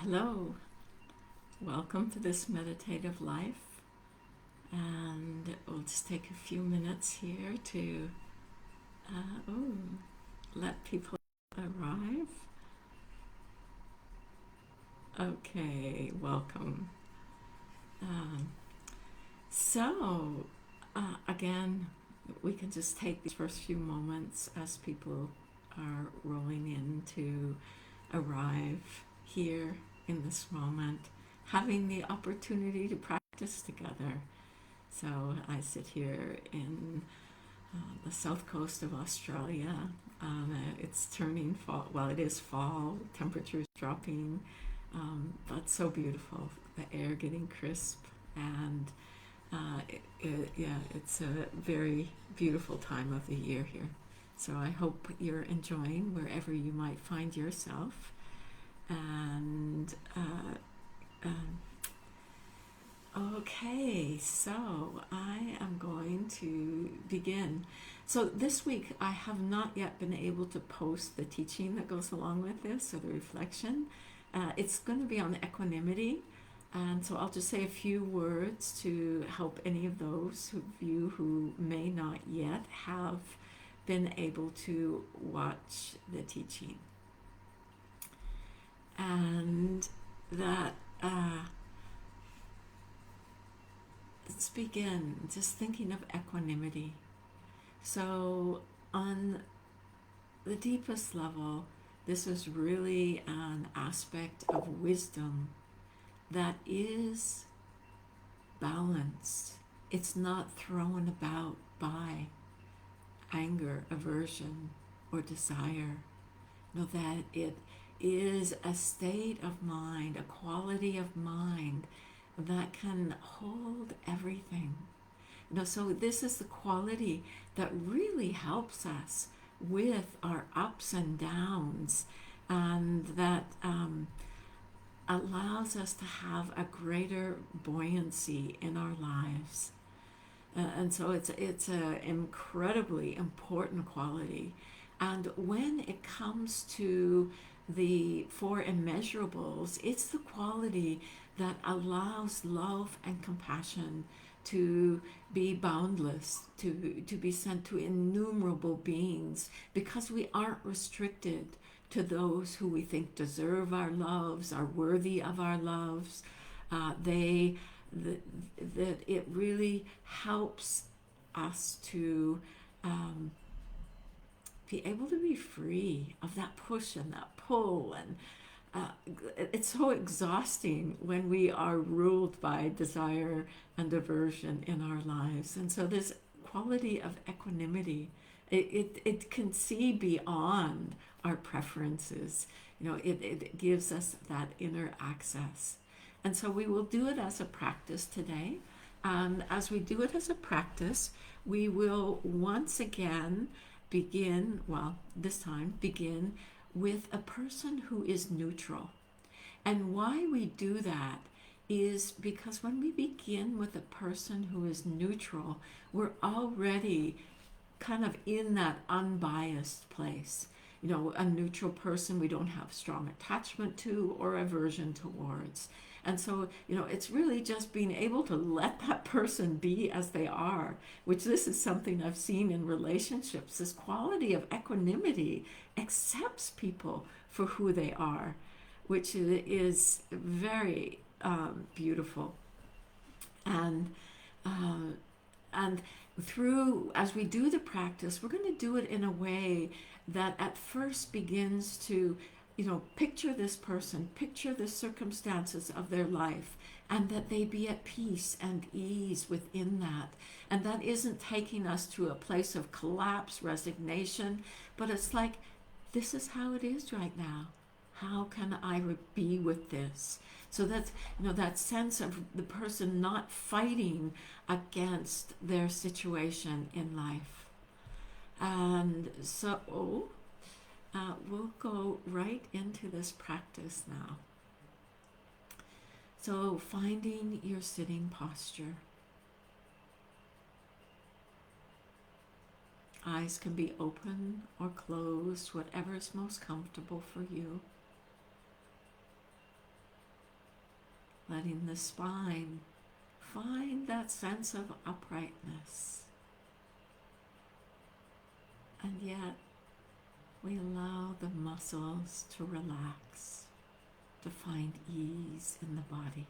Hello, welcome to this meditative life. And we'll just take a few minutes here to let people arrive. Okay, welcome. Um, again, we can just take these first few moments as people are rolling in to arrive here in this moment, having the opportunity to practice together. So I sit here in the south coast of Australia. It's turning fall. Well, it is fall. Temperatures dropping, but so beautiful. The air getting crisp, and it's a very beautiful time of the year here. So I hope you're enjoying wherever you might find yourself. And okay, so I am going to begin. So this week I have not yet been able to post the teaching that goes along with this, or the reflection. It's going to be on equanimity, and so I'll just say a few words to help any of those of you who may not yet have been able to watch the teaching. And that let's begin just thinking of equanimity. So on the deepest level, this is really an aspect of wisdom that is balanced. It's not thrown about by anger, aversion, or desire. Know that it is a state of mind, a quality of mind that can hold everything. So this is the quality that really helps us with our ups and downs, and that allows us to have a greater buoyancy in our lives. And so it's an incredibly important quality. And when it comes to the four immeasurables, it's the quality that allows love and compassion to be boundless, to be sent to innumerable beings, because we aren't restricted to those who we think deserve our loves, are worthy of our loves. That it really helps us to be able to be free of that push and that pull. And it's so exhausting when we are ruled by desire and aversion in our lives. And so this quality of equanimity, it can see beyond our preferences. It gives us that inner access. And so we will do it as a practice today. And as we do it as a practice, we will once again this time begin with a person who is neutral. And why we do that is because when we begin with a person who is neutral, we're already kind of in that unbiased place. A neutral person we don't have strong attachment to or aversion towards. And so, it's really just being able to let that person be as they are, which this is something I've seen in relationships. This quality of equanimity accepts people for who they are, which is very beautiful. And as we do the practice, we're going to do it in a way that at first begins to picture this person, picture the circumstances of their life, and that they be at peace and ease within that. And that isn't taking us to a place of collapse, resignation, but it's like, this is how it is right now. How can I be with this? So that's, that sense of the person not fighting against their situation in life. And so we'll go right into this practice now. So finding your sitting posture. Eyes can be open or closed, whatever is most comfortable for you. letting the spine find that sense of uprightness. And yet, we allow the muscles to relax, to find ease in the body.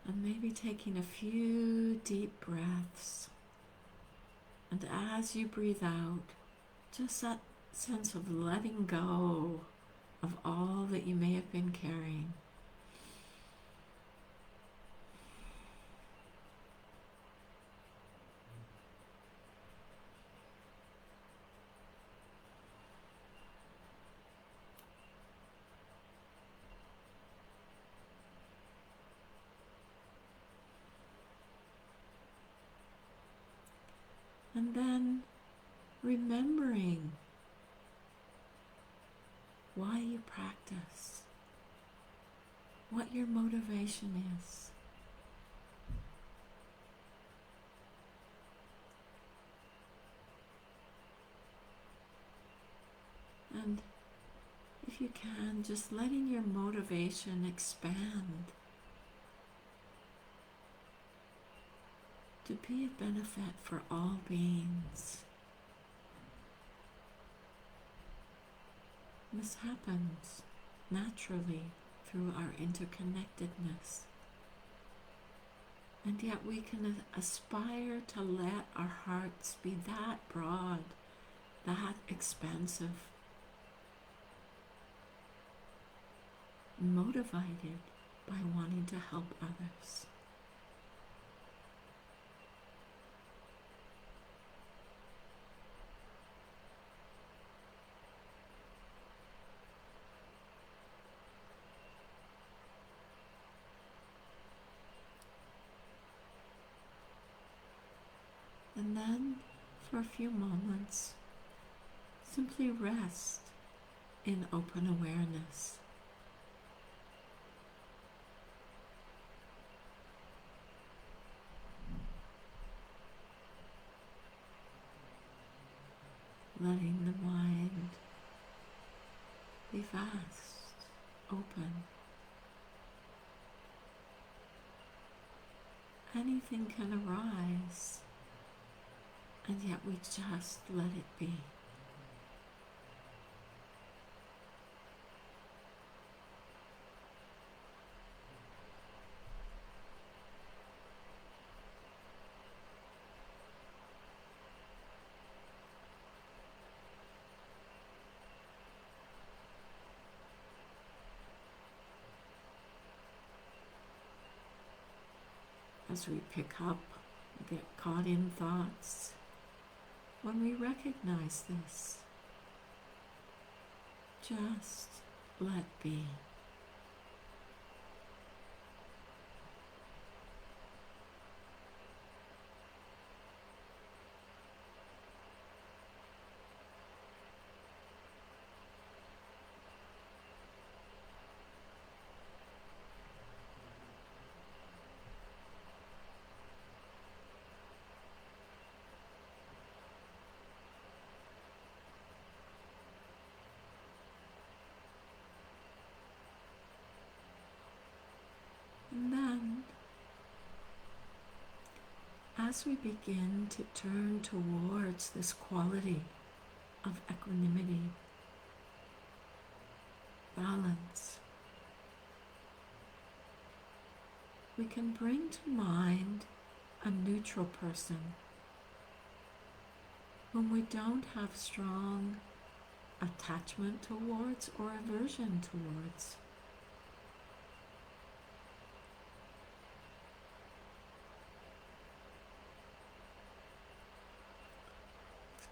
And maybe taking a few deep breaths. And as you breathe out, just that sense of letting go of all that you may have been carrying. And then remembering why you practice, what your motivation is. And if you can, just letting your motivation expand to be a benefit for all beings. This happens naturally through our interconnectedness. And yet we can aspire to let our hearts be that broad, that expansive, motivated by wanting to help others. And then, for a few moments, simply rest in open awareness. Letting the mind be vast, open. Anything can arise, and yet we just let it be. As we pick up, get caught in thoughts, when we recognize this, just let be. And then, as we begin to turn towards this quality of equanimity, balance, we can bring to mind a neutral person whom we don't have strong attachment towards or aversion towards.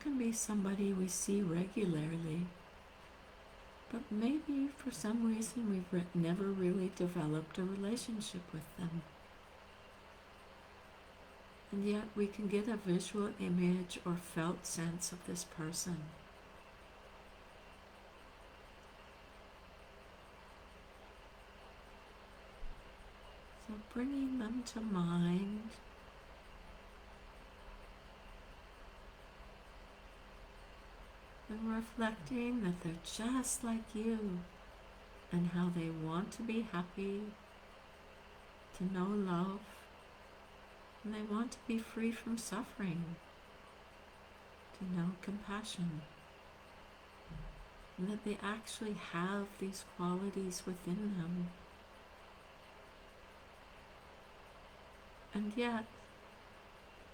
Can be somebody we see regularly, but maybe for some reason we've never really developed a relationship with them. And yet we can get a visual image or felt sense of this person. So bringing them to mind, and reflecting that they're just like you and how they want to be happy, to know love, and they want to be free from suffering, to know compassion, and that they actually have these qualities within them. And yet,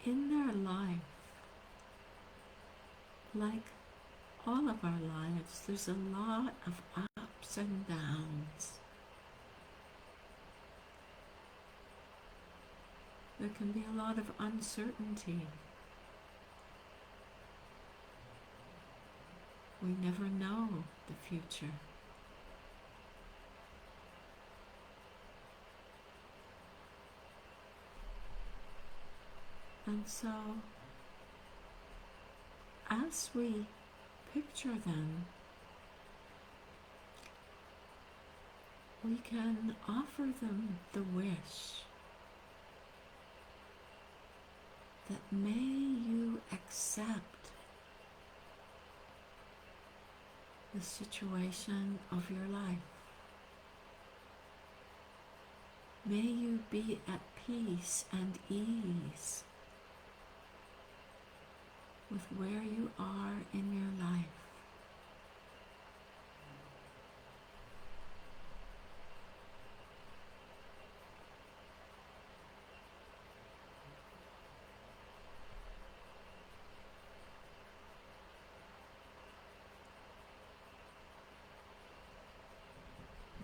in their life, like all of our lives, there's a lot of ups and downs. There can be a lot of uncertainty. We never know the future. And so, as we picture them, we can offer them the wish that may you accept the situation of your life. May you be at peace and ease with where you are in your life.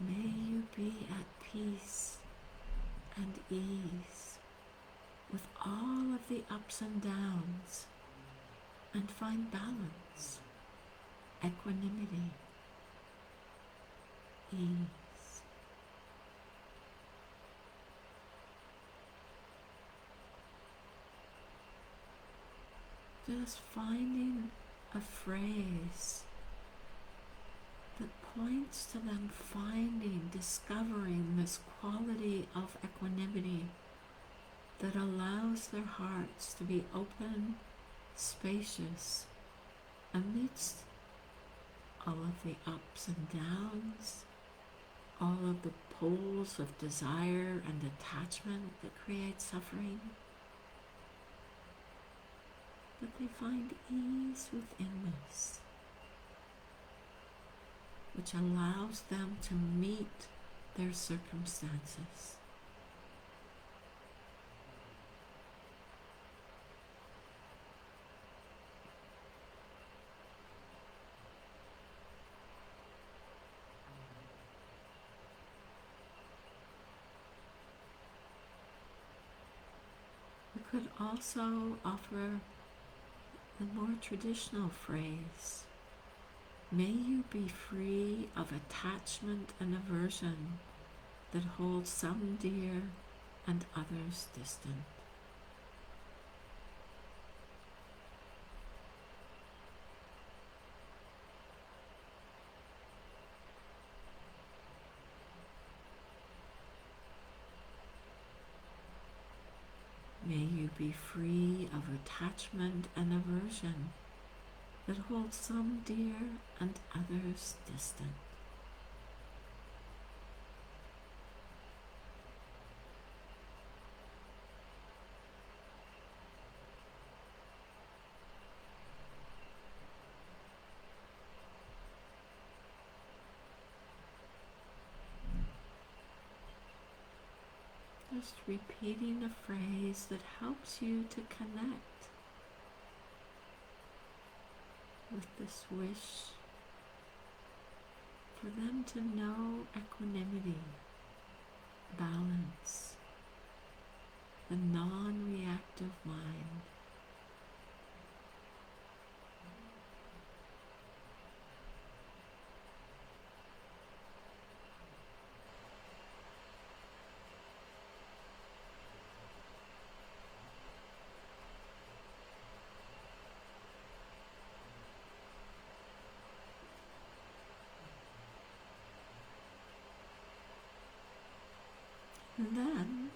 May you be at peace and ease with all of the ups and downs, and find balance, equanimity, ease. Just finding a phrase that points to them finding, discovering this quality of equanimity that allows their hearts to be open, spacious, amidst all of the ups and downs, all of the poles of desire and attachment that create suffering. But they find ease within this, which allows them to meet their circumstances. We could also offer the more traditional phrase, may you be free of attachment and aversion that hold some dear and others distant. May you be free of attachment and aversion that hold some dear and others distant. Just repeating a phrase that helps you to connect with this wish for them to know equanimity, balance, the non-reactive mind. And then,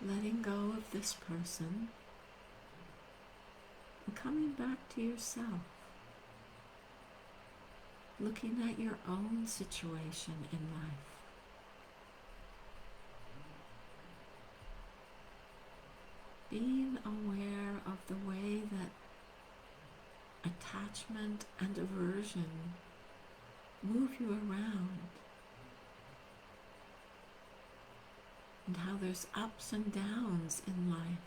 letting go of this person and coming back to yourself. looking at your own situation in life. Being aware of the way that attachment and aversion move you around, and how there's ups and downs in life.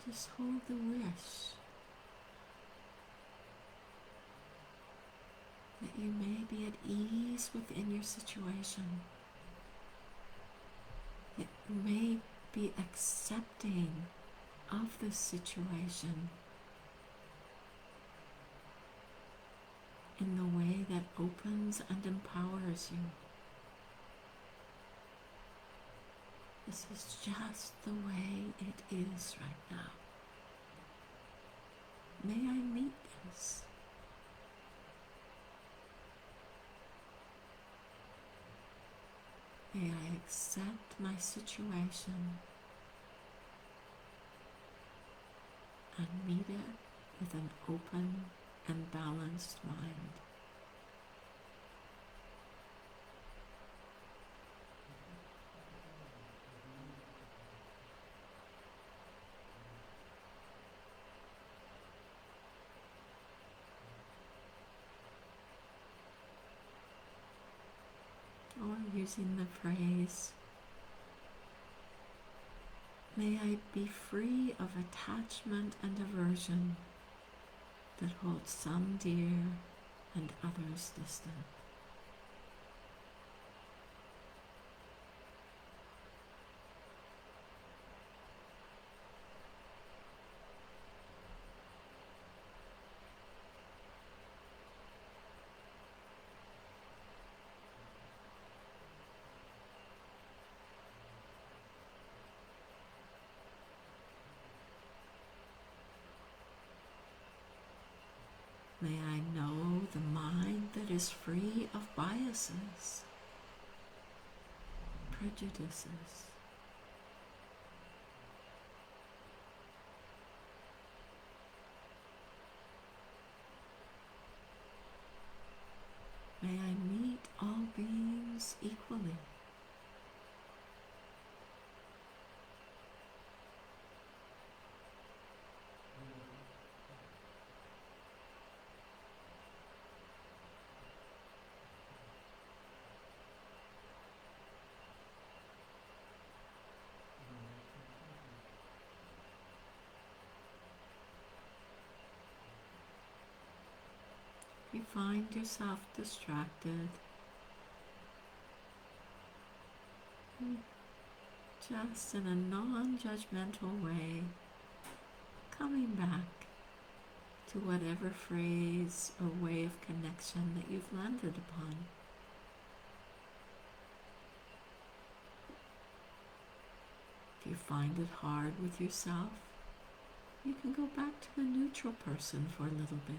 Just hold the wish that you may be at ease within your situation, that you may be accepting of this situation in the way that opens and empowers you. This is just the way it is right now. May I meet this? May I accept my situation and meet it with an open and balanced mind. Or using the phrase, may I be free of attachment and aversion that hold some dear and others distant. May I know the mind that is free of biases, prejudices. May I meet all beings equally. You find yourself distracted, just in a non-judgmental way, coming back to whatever phrase or way of connection that you've landed upon. If you find it hard with yourself, you can go back to the neutral person for a little bit.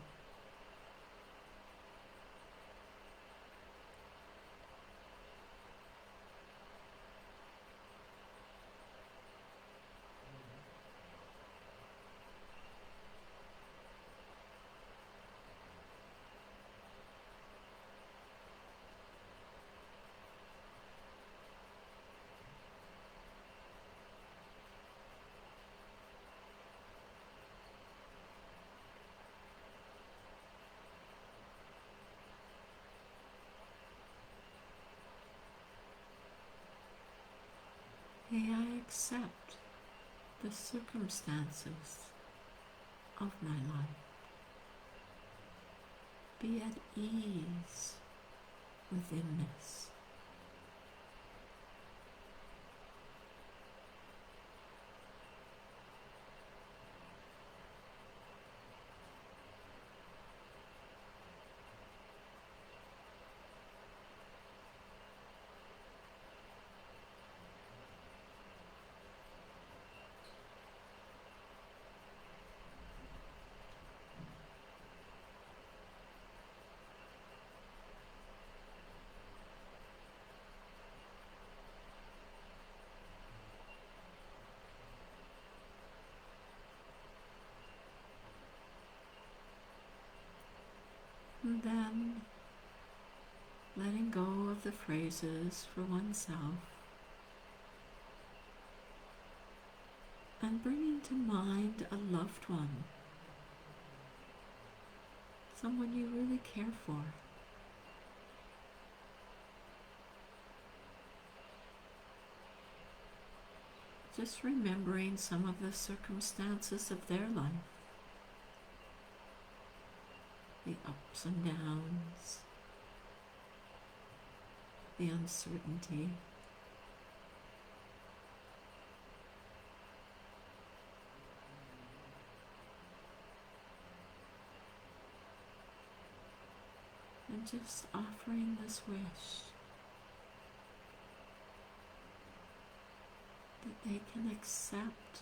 May I accept the circumstances of my life. Be at ease within this. And then letting go of the phrases for oneself and bringing to mind a loved one, someone you really care for. Just remembering some of the circumstances of their life, the ups and downs, the uncertainty. And just offering this wish that they can accept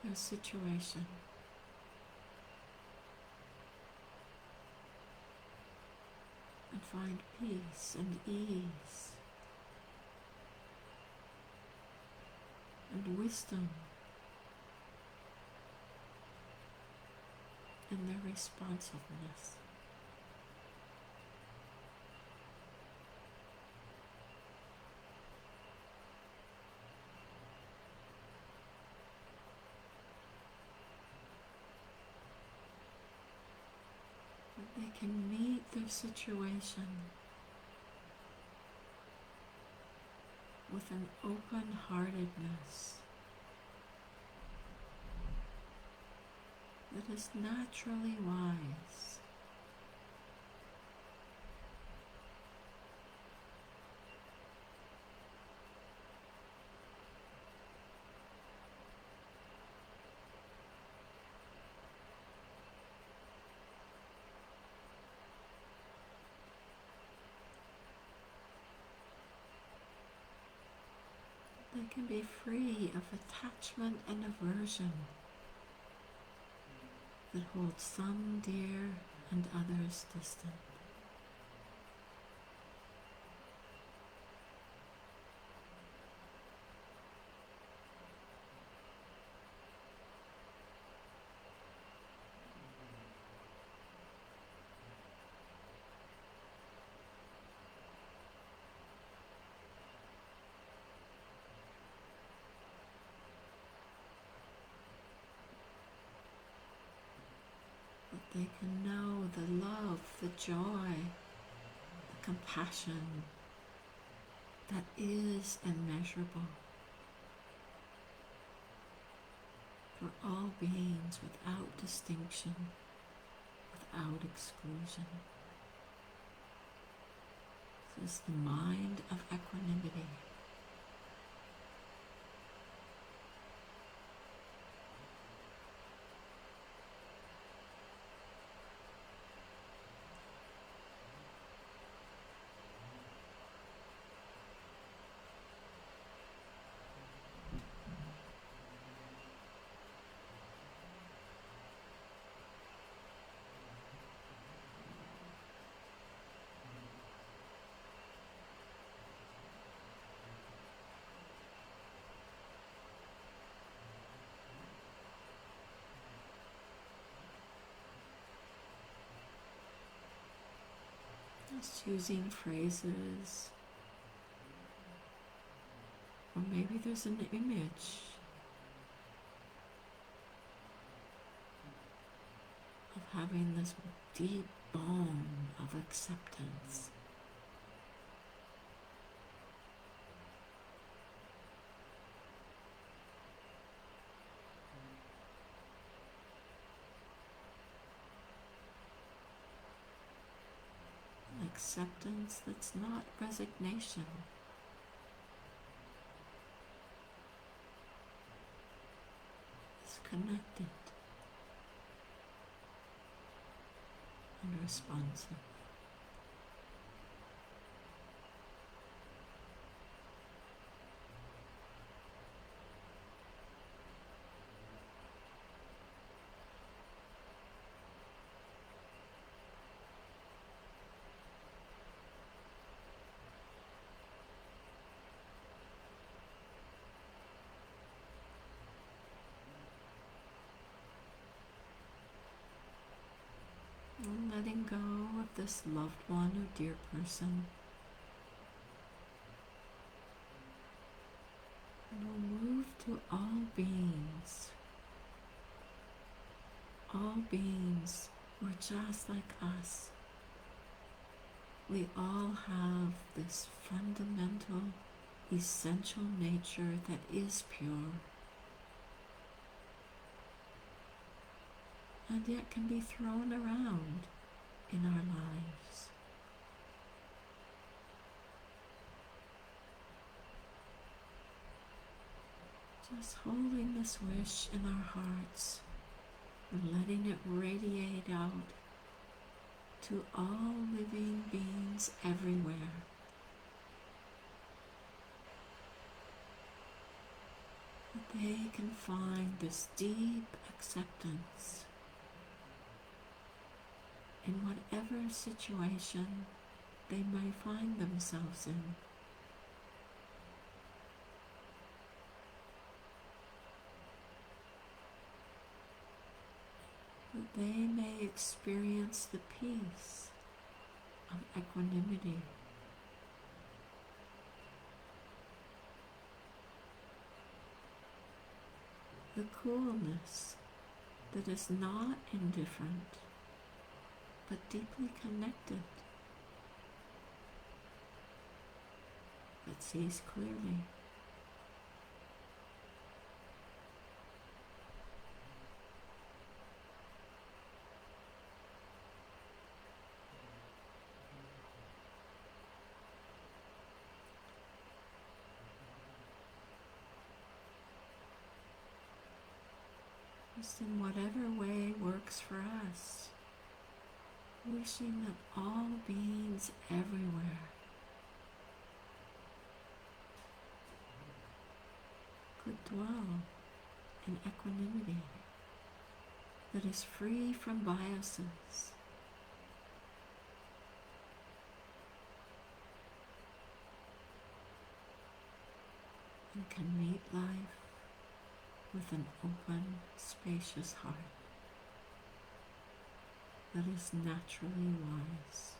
their situation and find peace and ease and wisdom in their responsiveness. That they can meet their situation with an open-heartedness that is naturally wise. They can be free of attachment and aversion that holds some dear and others distant. That they can know the love, the joy, the compassion that is immeasurable for all beings without distinction, without exclusion. This is the mind of equanimity. Just using phrases, or maybe there's an image of having this deep balm of acceptance. Acceptance that's not resignation. It's connected and responsive. letting go of this loved one or dear person. And we'll move to all beings. All beings were just like us. We all have this fundamental, essential nature that is pure, and yet can be thrown around in our lives. Just holding this wish in our hearts and letting it radiate out to all living beings everywhere. That they can find this deep acceptance in whatever situation they may find themselves in. That they may experience the peace of equanimity. The coolness that is not indifferent, but deeply connected, that sees clearly. Just in whatever way works for us, wishing that all beings everywhere could dwell in equanimity that is free from biases, and can meet life with an open, spacious heart that is naturally wise.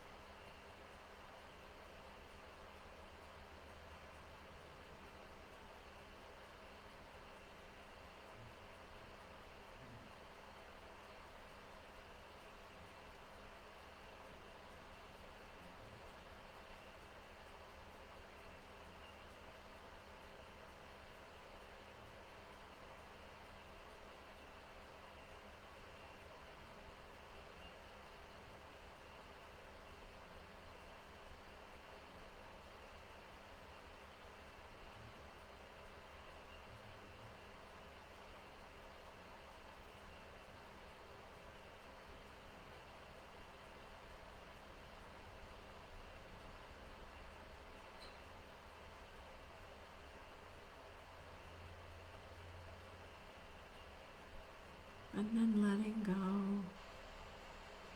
And then letting go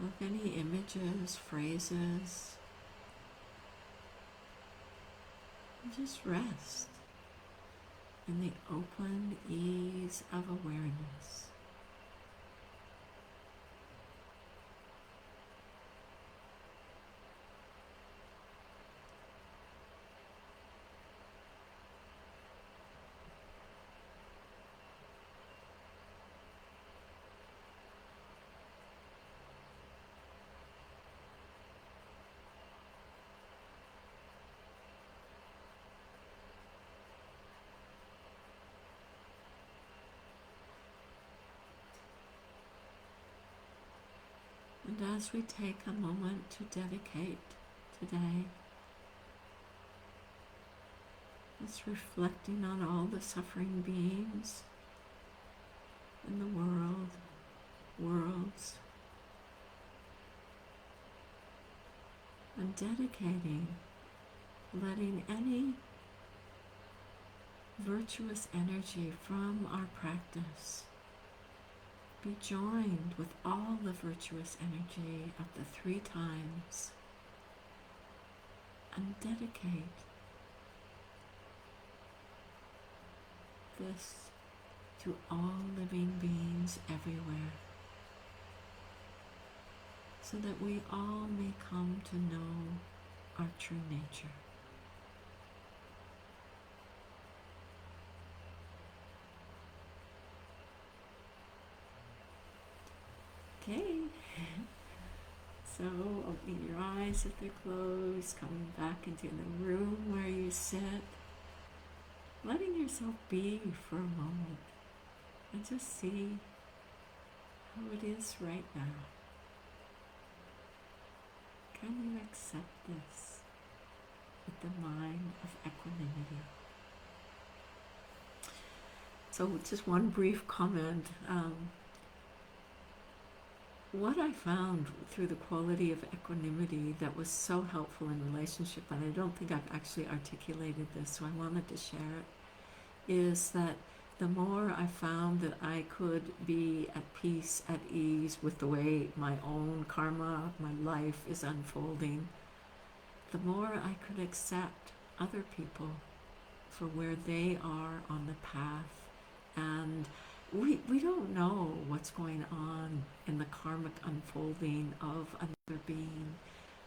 of any images, phrases, and just rest in the open ease of awareness. And as we take a moment to dedicate today, just reflecting on all the suffering beings in the world, worlds, and dedicating, letting any virtuous energy from our practice be joined with all the virtuous energy of the 3 times, and dedicate this to all living beings everywhere. so that we all may come to know our true nature. Okay, so opening your eyes if they're closed, coming back into the room where you sit, letting yourself be for a moment, and just see how it is right now. Can you accept this with the mind of equanimity? So just one brief comment. What I found through the quality of equanimity that was so helpful in relationship, and I don't think I've actually articulated this, so I wanted to share it, is that the more I found that I could be at peace, at ease with the way my own karma, my life is unfolding, the more I could accept other people for where they are on the path. And we don't know what's going on in the karmic unfolding of another being.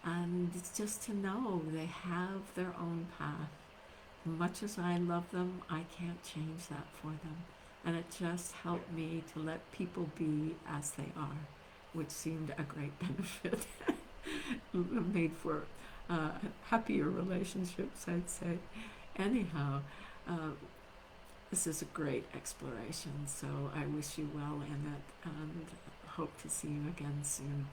And it's just to know they have their own path. Much as I love them, I can't change that for them. And it just helped me to let people be as they are, which seemed a great benefit. Made for happier relationships, I'd say. Anyhow, this is a great exploration, so I wish you well in it and hope to see you again soon.